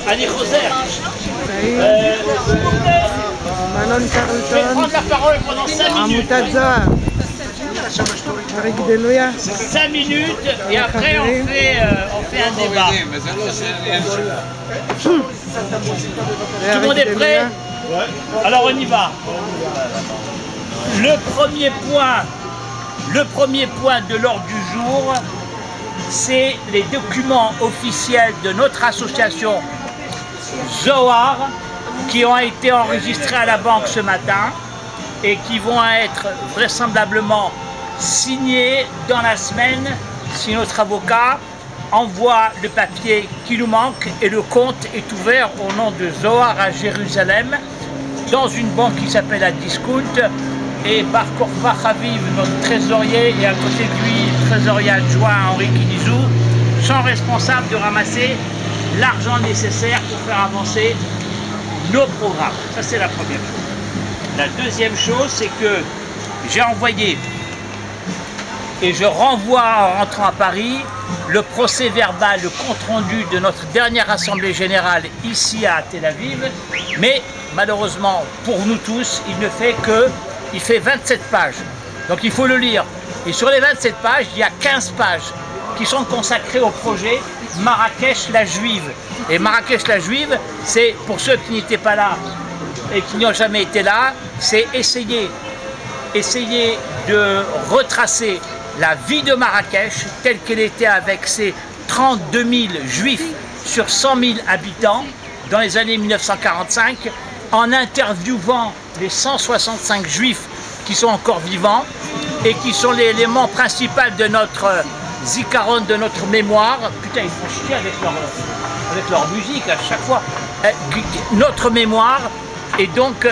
Annie Roser. Manon Je vais Carlton, prendre la parole pendant 5 minutes. Amutad Zohar, Arik Delouya, 5 minutes et après on fait un débat. Tout le monde est prêt? Alors on y va. Le premier point de l'ordre du jour, c'est les documents officiels de notre association Zohar qui ont été enregistrés à la banque ce matin et qui vont être vraisemblablement signés dans la semaine si notre avocat envoie le papier qui nous manque et le compte est ouvert au nom de Zohar à Jérusalem dans une banque qui s'appelle la Discount. Et Bar Korva Chaviv, notre trésorier, et à côté de lui, trésorier adjoint Henri Kinizou, sont responsables de ramasser l'argent nécessaire pour faire avancer nos programmes. Ça, c'est la première chose. La deuxième chose, c'est que j'ai envoyé, et je renvoie en rentrant à Paris, le procès verbal, le compte-rendu de notre dernière Assemblée Générale ici à Tel Aviv, mais malheureusement, pour nous tous, il fait 27 pages, donc il faut le lire. Et sur les 27 pages, il y a 15 pages qui sont consacrées au projet Marrakech la Juive. Et Marrakech la Juive, c'est, pour ceux qui n'étaient pas là et qui n'ont jamais été là, c'est essayer de retracer la vie de Marrakech telle qu'elle était avec ses 32 000 juifs sur 100 000 habitants dans les années 1945, en interviewant les 165 juifs qui sont encore vivants et qui sont l'élément principal de notre zikaron, de notre mémoire. Putain, ils font chier avec leur musique à chaque fois. Notre mémoire, et donc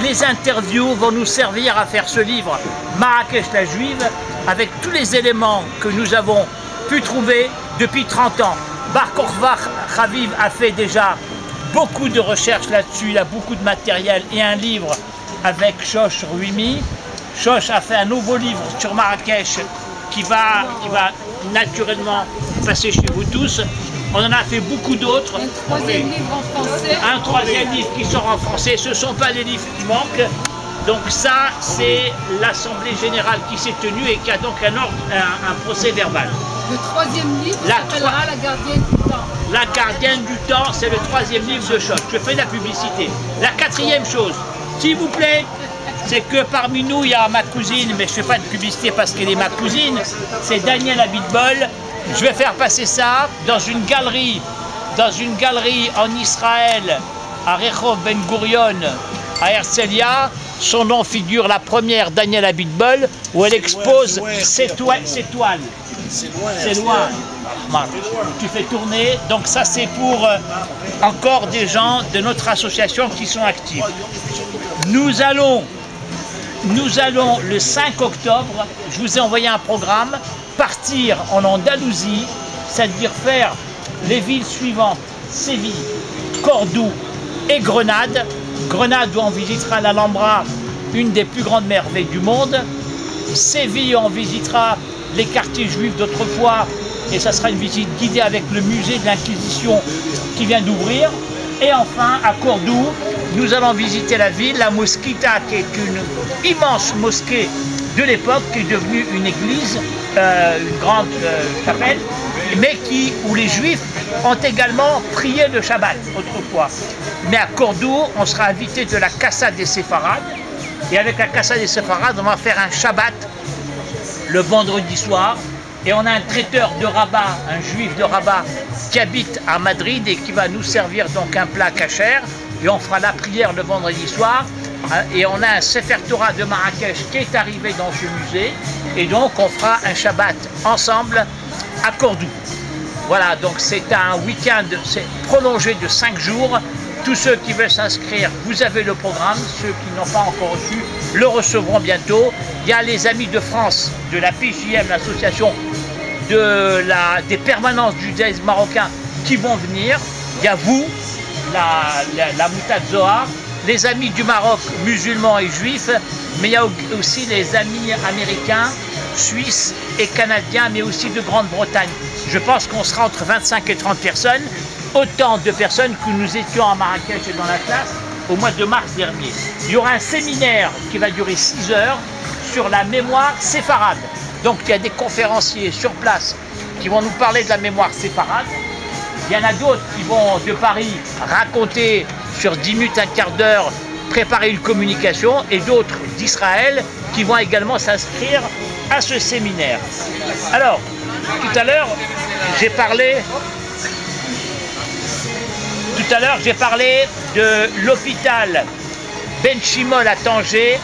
les interviews vont nous servir à faire ce livre Marrakech la Juive avec tous les éléments que nous avons pu trouver depuis 30 ans. Bar Korva Chaviv a fait déjà beaucoup de recherches là-dessus, il a beaucoup de matériel et un livre avec Shosh Ruimi. Shosh a fait un nouveau livre sur Marrakech qui va naturellement passer chez vous tous. On en a fait beaucoup d'autres. Un troisième livre en français. Un troisième livre qui sort en français. Ce ne sont pas les livres qui manquent. Donc ça, c'est l'Assemblée Générale qui s'est tenue et qui a donc un procès verbal. Le troisième livre s'appellera La Gardienne du Temps. La Gardienne du Temps, c'est le troisième livre de Shosh. Je fais de la publicité. La quatrième chose, s'il vous plaît, c'est que parmi nous, il y a ma cousine, mais je ne fais pas de publicité parce qu'elle est ma cousine, c'est Daniel Abitbol. Je vais faire passer ça dans une galerie en Israël, à Rehov Ben Gurion, à Herzliya. Son nom figure la première Daniel Abitbol, où elle expose ses toiles. C'est loin. Tu fais tourner. Donc ça, c'est pour encore des gens de notre association qui sont actifs. Nous allons le 5 octobre, je vous ai envoyé un programme, partir en Andalousie, c'est-à-dire faire les villes suivantes, Séville, Cordoue et Grenade. Grenade où on visitera l'Alhambra, une des plus grandes merveilles du monde. Séville, on visitera les quartiers juifs d'autrefois et ça sera une visite guidée avec le musée de l'Inquisition qui vient d'ouvrir. Et enfin, à Cordoue, nous allons visiter la ville, la Mosquita, qui est une immense mosquée de l'époque, qui est devenue une église, une grande chapelle, mais où les Juifs ont également prié le Shabbat autrefois. Mais à Cordoue, on sera invité de la Casa des Séfarades, et avec la Casa des Séfarades, on va faire un Shabbat le vendredi soir, et on a un traiteur de Rabat, un juif de Rabat, qui habite à Madrid et qui va nous servir donc un plat kasher, et on fera la prière le vendredi soir, et on a un Sefer Torah de Marrakech qui est arrivé dans ce musée, et donc on fera un Shabbat ensemble à Cordoue. Voilà, donc c'est un week-end prolongé de 5 jours. Tous ceux qui veulent s'inscrire, vous avez le programme. Ceux qui n'ont pas encore reçu le recevront bientôt. Il y a les amis de France, de la PJM, l'association des permanences du judaïsme marocain qui vont venir. Il y a vous, la Moutad Zohar, les amis du Maroc, musulmans et juifs, mais il y a aussi les amis américains, suisses et canadiens, mais aussi de Grande-Bretagne. Je pense qu'on sera entre 25 et 30 personnes. autant de personnes que nous étions à Marrakech et dans la classe au mois de mars dernier. Il y aura un séminaire qui va durer 6 heures sur la mémoire séfarade. Donc il y a des conférenciers sur place qui vont nous parler de la mémoire séfarade. Il y en a d'autres qui vont de Paris raconter sur 10 minutes, un quart d'heure, préparer une communication, et d'autres d'Israël qui vont également s'inscrire à ce séminaire. Alors, tout à l'heure, j'ai parlé de l'hôpital Ben Shimon à Tanger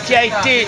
qui a été